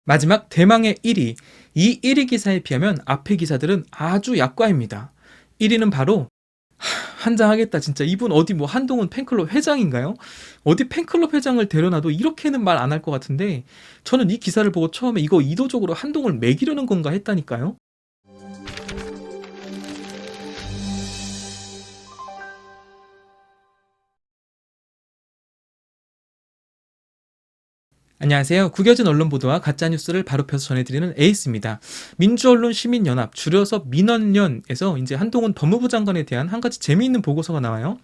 마지막 대망의 1위. 이 1위 기사에 비하면 앞의 기사들은 아주 약과입니다. 1위는 바로 환장하겠다 진짜. 이분 어디 뭐 한동훈 팬클럽 회장인가요? 어디 팬클럽 회장을 데려놔도 이렇게는 말 안 할 것 같은데, 저는 이 기사를 보고 처음에 이거 의도적으로 한동훈을 매기려는 건가 했다니까요. 안녕하세요. 구겨진 언론 보도와 가짜뉴스를 바로 펴서 전해드리는 에이스입니다. 민주언론 시민연합, 줄여서 민언련에서 이제 한동훈 법무부 장관에 대한 한 가지 재미있는 보고서가 나와요.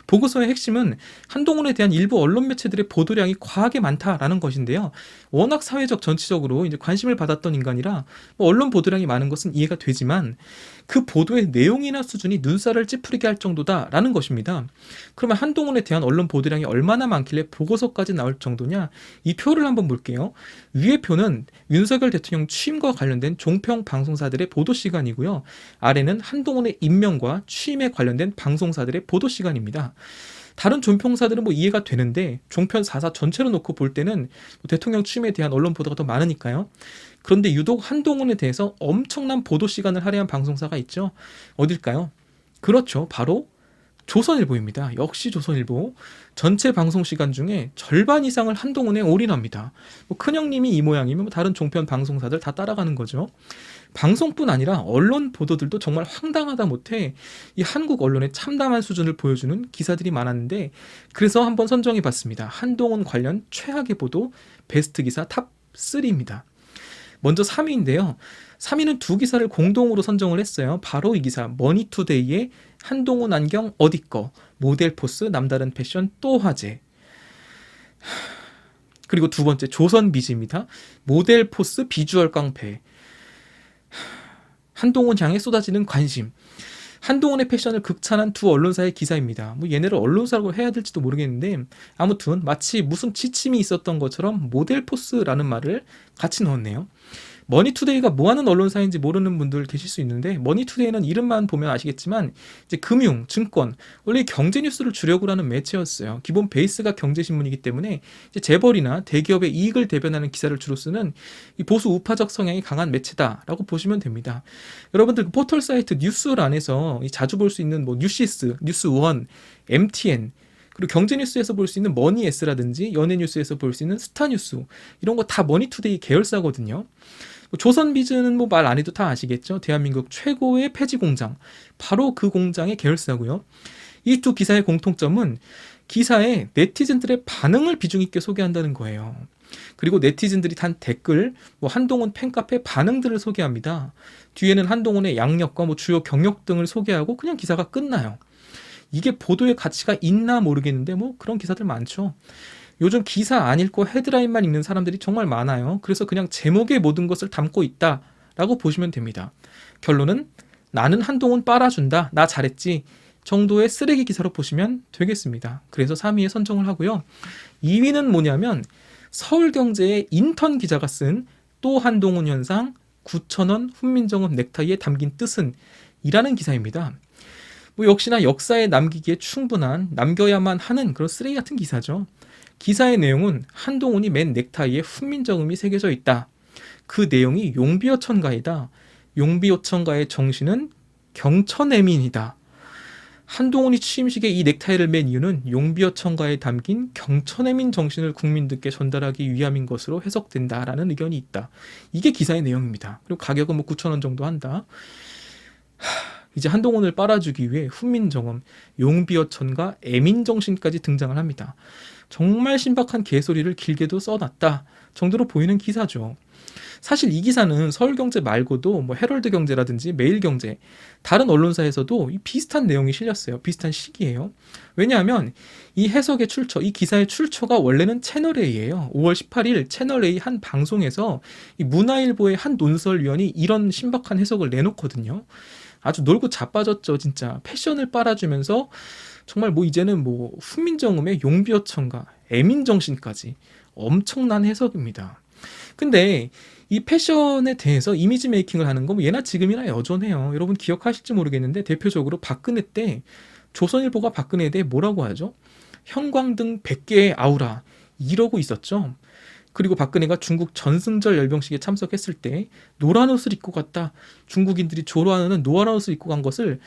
보고서의 핵심은 한동훈에 대한 일부 언론 매체들의 보도량이 과하게 많다라는 것인데요. 워낙 사회적 전체적으로 이제 관심을 받았던 인간이라 뭐 언론 보도량이 많은 것은 이해가 되지만, 그 보도의 내용이나 수준이 눈살을 찌푸리게 할 정도다라는 것입니다. 그러면 한동훈에 대한 언론 보도량이 얼마나 많길래 보고서까지 나올 정도냐? 이 표를 한번 볼게요. 위의 표는 윤석열 대통령 취임과 관련된 종편 방송사들의 보도 시간이고요. 아래는 한동훈의 임명과 취임에 관련된 방송사들의 보도 시간입니다. 다른 종편사들은 뭐 이해가 되는데 종편 4사 전체로 놓고 볼 때는 대통령 취임에 대한 언론 보도가 더 많으니까요. 그런데 유독 한동훈에 대해서 엄청난 보도 시간을 할애한 방송사가 있죠. 어딜까요? 그렇죠. 바로 조선일보입니다. 역시 조선일보. 전체 방송 시간 중에 절반 이상을 한동훈에 올인합니다. 뭐 큰형님이 이 모양이면 뭐 다른 종편 방송사들 다 따라가는 거죠. 방송뿐 아니라 언론 보도들도 정말 황당하다 못해 이 한국 언론의 참담한 수준을 보여주는 기사들이 많았는데, 그래서 한번 선정해 봤습니다. 한동훈 관련 최악의 보도 베스트 기사 탑 3입니다. 먼저 3위인데요. 3위는 두 기사를 공동으로 선정을 했어요. 바로 이 기사, 머니투데이의 한동훈 안경 어디꺼, 모델 포스 남다른 패션 또 화제. 그리고 두 번째 조선비즈입니다. 모델 포스 비주얼 깡패. 한동훈 향해 쏟아지는 관심. 한동훈의 패션을 극찬한 두 언론사의 기사입니다. 뭐 얘네를 언론사라고 해야 될지도 모르겠는데, 아무튼 마치 무슨 지침이 있었던 것처럼 모델 포스라는 말을 같이 넣었네요. 머니투데이가 뭐하는 언론사인지 모르는 분들 계실 수 있는데, 머니투데이는 이름만 보면 아시겠지만 이제 금융, 증권, 원래 경제 뉴스를 주력으로 하는 매체였어요. 기본 베이스가 경제신문이기 때문에 이제 재벌이나 대기업의 이익을 대변하는 기사를 주로 쓰는 이 보수 우파적 성향이 강한 매체다라고 보시면 됩니다. 여러분들 그 포털 사이트 뉴스란에서 자주 볼 수 있는 뭐 뉴시스, 뉴스원, MTN, 그리고 경제뉴스에서 볼 수 있는 머니에스라든지 연예뉴스에서 볼 수 있는 스타뉴스, 이런 거 다 머니투데이 계열사거든요. 조선비즈는 뭐 말 안 해도 다 아시겠죠. 대한민국 최고의 폐지 공장, 바로 그 공장의 계열사고요. 이 두 기사의 공통점은 기사에 네티즌들의 반응을 비중 있게 소개한다는 거예요. 그리고 네티즌들이 단 댓글, 뭐 한동훈 팬카페 반응들을 소개합니다. 뒤에는 한동훈의 양력과 뭐 주요 경력 등을 소개하고 그냥 기사가 끝나요. 이게 보도의 가치가 있나 모르겠는데 뭐 그런 기사들 많죠. 요즘 기사 안 읽고 헤드라인만 읽는 사람들이 정말 많아요. 그래서 그냥 제목에 모든 것을 담고 있다라고 보시면 됩니다. 결론은 나는 한동훈 빨아준다, 나 잘했지 정도의 쓰레기 기사로 보시면 되겠습니다. 그래서 3위에 선정을 하고요. 2위는 뭐냐면 서울경제의 인턴 기자가 쓴 또 한동훈 현상 9,000원 훈민정음 넥타이에 담긴 뜻은 이라는 기사입니다. 뭐 역시나 역사에 남기기에 충분한, 남겨야만 하는 그런 쓰레기 같은 기사죠. 기사의 내용은 한동훈이 맨 넥타이에 훈민정음이 새겨져 있다. 그 내용이 용비어천가이다. 용비어천가의 정신은 경천애민이다. 한동훈이 취임식에 이 넥타이를 맨 이유는 용비어천가에 담긴 경천애민 정신을 국민들께 전달하기 위함인 것으로 해석된다라는 의견이 있다. 이게 기사의 내용입니다. 그리고 가격은 뭐 9,000원 정도 한다. 이제 한동훈을 빨아주기 위해 훈민정음, 용비어천가, 애민정신까지 등장을 합니다. 정말 신박한 개소리를 길게도 써놨다 정도로 보이는 기사죠. 사실 이 기사는 서울경제 말고도 뭐 헤럴드경제라든지 매일경제, 다른 언론사에서도 비슷한 내용이 실렸어요. 비슷한 시기예요. 왜냐하면 이 해석의 출처, 이 기사의 출처가 원래는 채널A예요. 5월 18일 채널A 한 방송에서 이 문화일보의 한 논설위원이 이런 신박한 해석을 내놓거든요. 아주 놀고 자빠졌죠. 진짜 패션을 빨아주면서 정말 뭐 이제는 뭐 훈민정음의 용비어천가, 애민정신까지 엄청난 해석입니다. 근데 이 패션에 대해서 이미지 메이킹을 하는 건 뭐 예나 지금이나 여전해요. 여러분 기억하실지 모르겠는데 대표적으로 박근혜 때 조선일보가 박근혜에 대해 뭐라고 하죠? 형광등 100개의 아우라 이러고 있었죠. 그리고 박근혜가 중국 전승절 열병식에 참석했을 때 노란 옷을 입고 갔다. 중국인들이 좋아하는 노란 옷을 입고 간 것을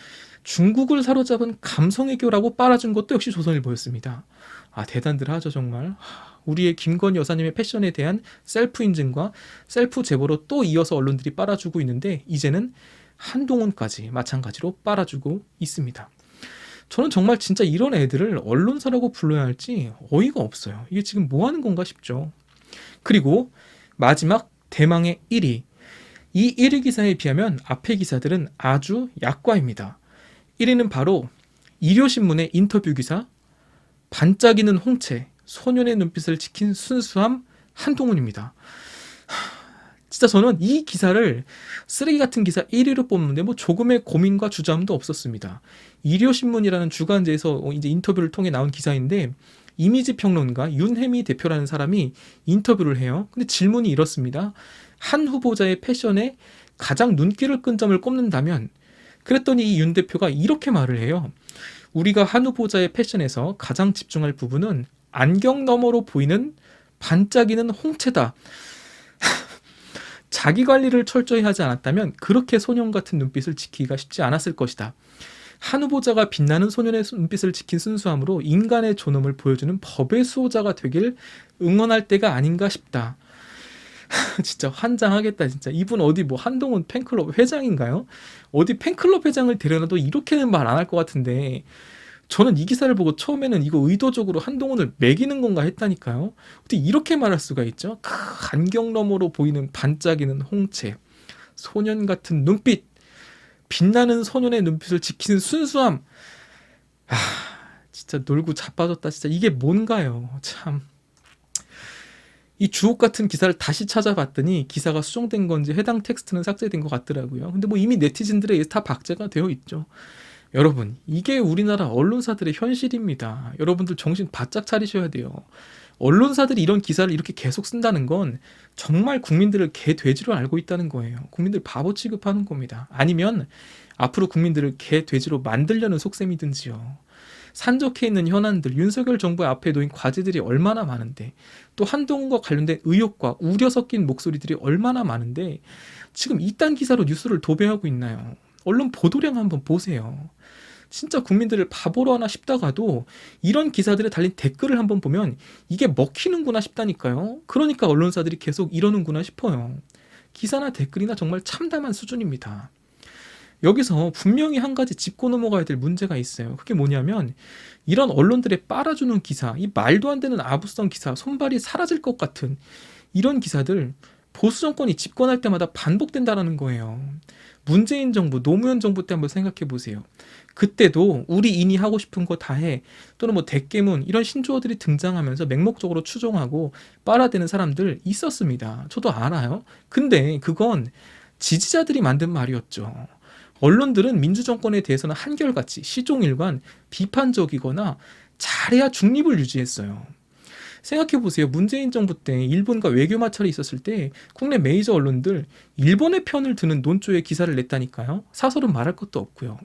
중국을 사로잡은 감성애교라고 빨아준 것도 역시 조선일보였습니다. 아, 대단들 하죠 정말. 우리의 김건희 여사님의 패션에 대한 셀프 인증과 셀프 제보로 또 이어서 언론들이 빨아주고 있는데 이제는 한동훈까지 마찬가지로 빨아주고 있습니다. 저는 정말 진짜 이런 애들을 언론사라고 불러야 할지 어이가 없어요. 이게 지금 뭐 하는 건가 싶죠. 그리고 마지막 대망의 1위. 이 1위 기사에 비하면 앞의 기사들은 아주 약과입니다. 1위는 바로 일요신문의 인터뷰 기사, 반짝이는 홍채, 소년의 눈빛을 지킨 순수함 한동훈입니다. 진짜 저는 이 기사를 쓰레기 같은 기사 1위로 뽑는데 뭐 조금의 고민과 주저함도 없었습니다. 일요신문이라는 주간지에서 이제 인터뷰를 통해 나온 기사인데 이미지 평론가 윤혜미 대표라는 사람이 인터뷰를 해요. 근데 질문이 이렇습니다. 한 후보자의 패션에 가장 눈길을 끈 점을 꼽는다면, 그랬더니 이 윤 대표가 이렇게 말을 해요. 우리가 한 후보자의 패션에서 가장 집중할 부분은 안경 너머로 보이는 반짝이는 홍채다. 자기 관리를 철저히 하지 않았다면 그렇게 소년 같은 눈빛을 지키기가 쉽지 않았을 것이다. 한 후보자가 빛나는 소년의 눈빛을 지킨 순수함으로 인간의 존엄을 보여주는 법의 수호자가 되길 응원할 때가 아닌가 싶다. 진짜 환장하겠다 진짜. 이분 어디 뭐 한동훈 팬클럽 회장인가요? 어디 팬클럽 회장을 데려놔도 이렇게는 말 안 할 것 같은데, 저는 이 기사를 보고 처음에는 이거 의도적으로 한동훈을 매기는 건가 했다니까요. 어떻게 이렇게 말할 수가 있죠? 안경 너머로 보이는 반짝이는 홍채, 소년 같은 눈빛, 빛나는 소년의 눈빛을 지키는 순수함. 아, 진짜 놀고 자빠졌다 진짜. 이게 뭔가요? 참. 이 주옥 같은 기사를 다시 찾아봤더니 기사가 수정된 건지 해당 텍스트는 삭제된 것 같더라고요. 근데 뭐 이미 네티즌들에게 다 박제가 되어 있죠. 여러분, 이게 우리나라 언론사들의 현실입니다. 여러분들 정신 바짝 차리셔야 돼요. 언론사들이 이런 기사를 이렇게 계속 쓴다는 건 정말 국민들을 개돼지로 알고 있다는 거예요. 국민들 바보 취급하는 겁니다. 아니면 앞으로 국민들을 개돼지로 만들려는 속셈이든지요. 산적해 있는 현안들, 윤석열 정부의 앞에 놓인 과제들이 얼마나 많은데, 또 한동훈과 관련된 의혹과 우려 섞인 목소리들이 얼마나 많은데 지금 이딴 기사로 뉴스를 도배하고 있나요? 언론 보도량 한번 보세요. 진짜 국민들을 바보로 하나 싶다가도 이런 기사들에 달린 댓글을 한번 보면 이게 먹히는구나 싶다니까요. 그러니까 언론사들이 계속 이러는구나 싶어요. 기사나 댓글이나 정말 참담한 수준입니다. 여기서 분명히 한 가지 짚고 넘어가야 될 문제가 있어요. 그게 뭐냐면 이런 언론들의 빨아주는 기사, 이 말도 안 되는 아부성 기사, 손발이 사라질 것 같은 이런 기사들 보수 정권이 집권할 때마다 반복된다라는 거예요. 문재인 정부, 노무현 정부 때 한번 생각해 보세요. 그때도 우리인이 하고 싶은 거 다 해, 또는 뭐 대깨문 이런 신조어들이 등장하면서 맹목적으로 추종하고 빨아대는 사람들 있었습니다. 저도 알아요. 근데 그건 지지자들이 만든 말이었죠. 언론들은 민주정권에 대해서는 한결같이 시종일관 비판적이거나 잘해야 중립을 유지했어요. 생각해보세요. 문재인 정부 때 일본과 외교 마찰이 있었을 때 국내 메이저 언론들 일본의 편을 드는 논조의 기사를 냈다니까요. 사설은 말할 것도 없고요.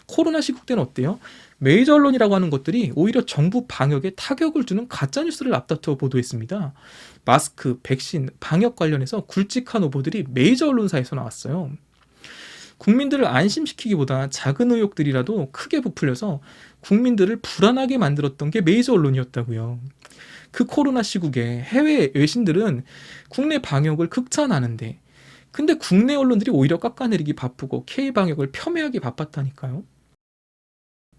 코로나 시국 때는 어때요? 메이저 언론이라고 하는 것들이 오히려 정부 방역에 타격을 주는 가짜뉴스를 앞다투어 보도했습니다. 마스크, 백신, 방역 관련해서 굵직한 오보들이 메이저 언론사에서 나왔어요. 국민들을 안심시키기보다 작은 의혹들이라도 크게 부풀려서 국민들을 불안하게 만들었던 게 메이저 언론이었다고요. 그 코로나 시국에 해외 외신들은 국내 방역을 극찬하는데, 근데 국내 언론들이 오히려 깎아내리기 바쁘고 K방역을 폄훼하기 바빴다니까요.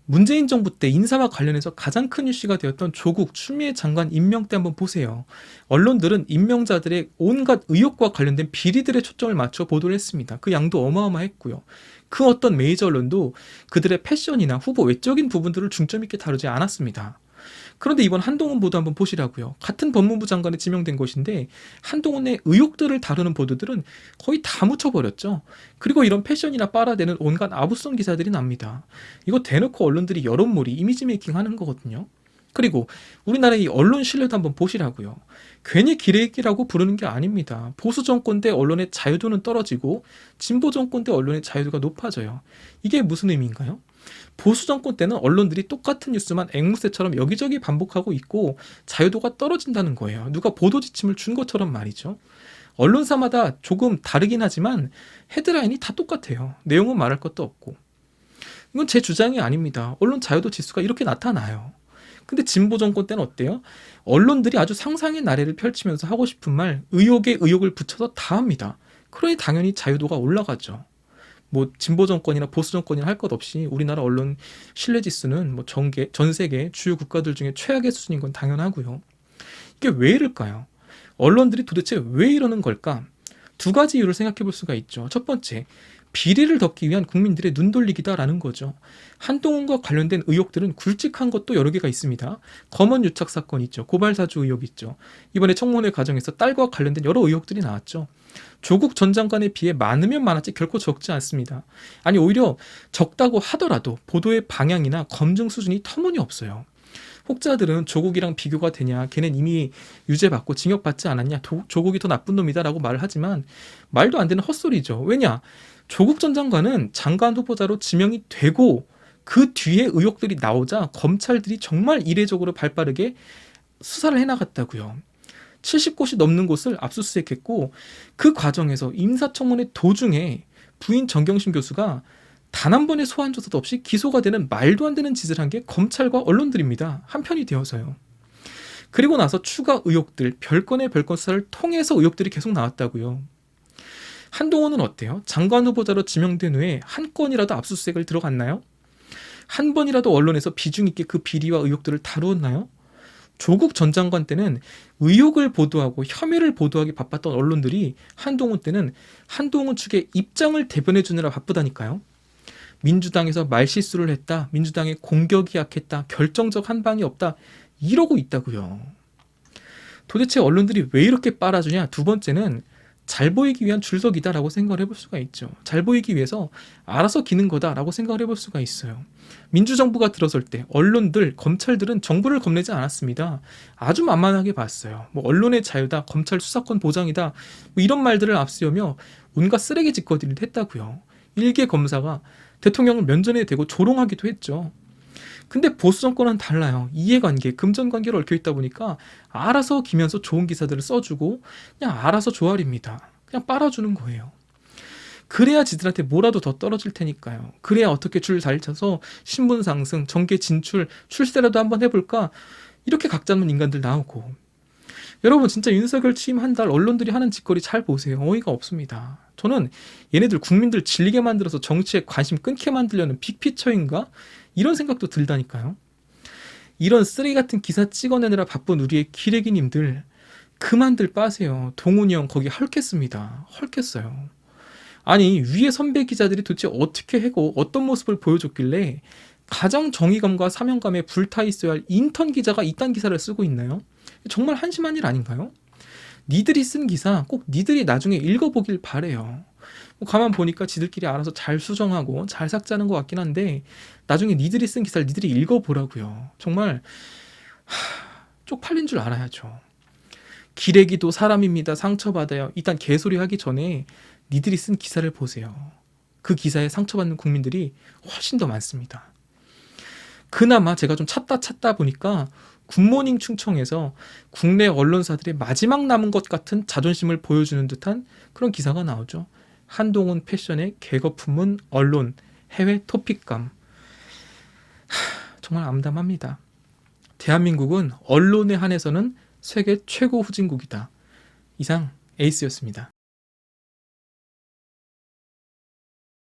문재인 정부 때 인사와 관련해서 가장 큰 이슈가 되었던 조국 추미애 장관 임명 때 한번 보세요. 언론들은 임명자들의 온갖 의혹과 관련된 비리들에 초점을 맞춰 보도를 했습니다. 그 양도 어마어마했고요. 그 어떤 메이저 언론도 그들의 패션이나 후보 외적인 부분들을 중점 있게 다루지 않았습니다. 그런데 이번 한동훈 보도 한번 보시라고요. 같은 법무부 장관에 지명된 것인데 한동훈의 의혹들을 다루는 보도들은 거의 다 묻혀버렸죠. 그리고 이런 패션이나 빨아대는 온갖 아부성 기사들이 납니다. 이거 대놓고 언론들이 여론몰이, 이미지 메이킹 하는 거거든요. 그리고 우리나라의 이 언론 신뢰도 한번 보시라고요. 괜히 기레기라고 부르는 게 아닙니다. 보수 정권 대 언론의 자유도는 떨어지고 진보 정권 대 언론의 자유도가 높아져요. 이게 무슨 의미인가요? 보수 정권 때는 언론들이 똑같은 뉴스만 앵무새처럼 여기저기 반복하고 있고 자유도가 떨어진다는 거예요. 누가 보도 지침을 준 것처럼 말이죠. 언론사마다 조금 다르긴 하지만 헤드라인이 다 똑같아요. 내용은 말할 것도 없고. 이건 제 주장이 아닙니다. 언론 자유도 지수가 이렇게 나타나요. 근데 진보 정권 때는 어때요? 언론들이 아주 상상의 나래를 펼치면서 하고 싶은 말, 의혹에 의혹을 붙여서 다 합니다. 그러니 당연히 자유도가 올라가죠. 뭐 진보 정권이나 보수 정권이나 할 것 없이 우리나라 언론 신뢰 지수는 뭐 전 세계 주요 국가들 중에 최악의 수준인 건 당연하고요. 이게 왜 이럴까요? 언론들이 도대체 왜 이러는 걸까? 두 가지 이유를 생각해 볼 수가 있죠. 첫 번째, 비리를 덮기 위한 국민들의 눈돌리기다라는 거죠. 한동훈과 관련된 의혹들은 굵직한 것도 여러 개가 있습니다. 검언 유착 사건 있죠. 고발사주 의혹 있죠. 이번에 청문회 과정에서 딸과 관련된 여러 의혹들이 나왔죠. 조국 전 장관에 비해 많으면 많았지 결코 적지 않습니다. 아니 오히려 적다고 하더라도 보도의 방향이나 검증 수준이 터무니없어요. 혹자들은 조국이랑 비교가 되냐, 걔는 이미 유죄받고 징역받지 않았냐, 조국이 더 나쁜 놈이다 라고 말을 하지만 말도 안 되는 헛소리죠. 왜냐? 조국 전 장관은 장관 후보자로 지명이 되고 그 뒤에 의혹들이 나오자 검찰들이 정말 이례적으로 발빠르게 수사를 해나갔다고요. 70곳이 넘는 곳을 압수수색했고 그 과정에서 인사청문회 도중에 부인 정경심 교수가 단 한 번의 소환 조사도 없이 기소가 되는 말도 안 되는 짓을 한 게 검찰과 언론들입니다. 한편이 되어서요. 그리고 나서 추가 의혹들, 별건의 별건 수사를 통해서 의혹들이 계속 나왔다고요. 한동훈은 어때요? 장관 후보자로 지명된 후에 한 건이라도 압수수색을 들어갔나요? 한 번이라도 언론에서 비중 있게 그 비리와 의혹들을 다루었나요? 조국 전 장관 때는 의혹을 보도하고 혐의를 보도하기 바빴던 언론들이 한동훈 때는 한동훈 측의 입장을 대변해 주느라 바쁘다니까요. 민주당에서 말실수를 했다. 민주당의 공격이 약했다. 결정적 한방이 없다. 이러고 있다고요. 도대체 언론들이 왜 이렇게 빨아주냐? 두 번째는 잘 보이기 위한 줄서기다라고 생각을 해볼 수가 있죠. 잘 보이기 위해서 알아서 기는 거다라고 생각을 해볼 수가 있어요. 민주정부가 들어설 때 언론들, 검찰들은 정부를 겁내지 않았습니다. 아주 만만하게 봤어요. 뭐 언론의 자유다, 검찰 수사권 보장이다, 뭐 이런 말들을 앞세우며 온갖 쓰레기 짓거리를 했다고요. 일개 검사가 대통령을 면전에 대고 조롱하기도 했죠. 근데 보수 정권은 달라요. 이해관계, 금전관계로 얽혀있다 보니까 알아서 기면서 좋은 기사들을 써주고 그냥 알아서 조아립니다. 그냥 빨아주는 거예요. 그래야 지들한테 뭐라도 더 떨어질 테니까요. 그래야 어떻게 줄 잘 쳐서 신분 상승, 정계 진출, 출세라도 한번 해볼까? 이렇게 각 잡는 인간들 나오고. 여러분 진짜 윤석열 취임 한 달 언론들이 하는 짓거리 잘 보세요. 어이가 없습니다. 저는 얘네들 국민들 질리게 만들어서 정치에 관심 끊게 만들려는 빅피처인가? 이런 생각도 들다니까요. 이런 쓰레기 같은 기사 찍어내느라 바쁜 우리의 기레기님들 그만들 빠세요. 동훈이 형 거기 헐겠습니다. 헐겠어요. 아니 위에 선배 기자들이 도대체 어떻게 해고 어떤 모습을 보여줬길래 가장 정의감과 사명감에 불타 있어야 할 인턴 기자가 이딴 기사를 쓰고 있나요? 정말 한심한 일 아닌가요? 니들이 쓴 기사 꼭 니들이 나중에 읽어보길 바래요. 가만 보니까 지들끼리 알아서 잘 수정하고 잘 삭제하는 것 같긴 한데 나중에 니들이 쓴 기사를 니들이 읽어보라고요. 정말 쪽팔린 줄 알아야죠. 기레기도 사람입니다. 상처받아요. 일단 개소리 하기 전에 니들이 쓴 기사를 보세요. 그 기사에 상처받는 국민들이 훨씬 더 많습니다. 그나마 제가 좀 찾다 보니까 굿모닝 충청에서 국내 언론사들의 마지막 남은 것 같은 자존심을 보여주는 듯한 그런 기사가 나오죠. 한동훈 패션의 개거 품은 언론, 해외 토픽감. 정말 암담합니다. 대한민국은 언론에 한해서는 세계 최고 후진국이다. 이상 에이스였습니다.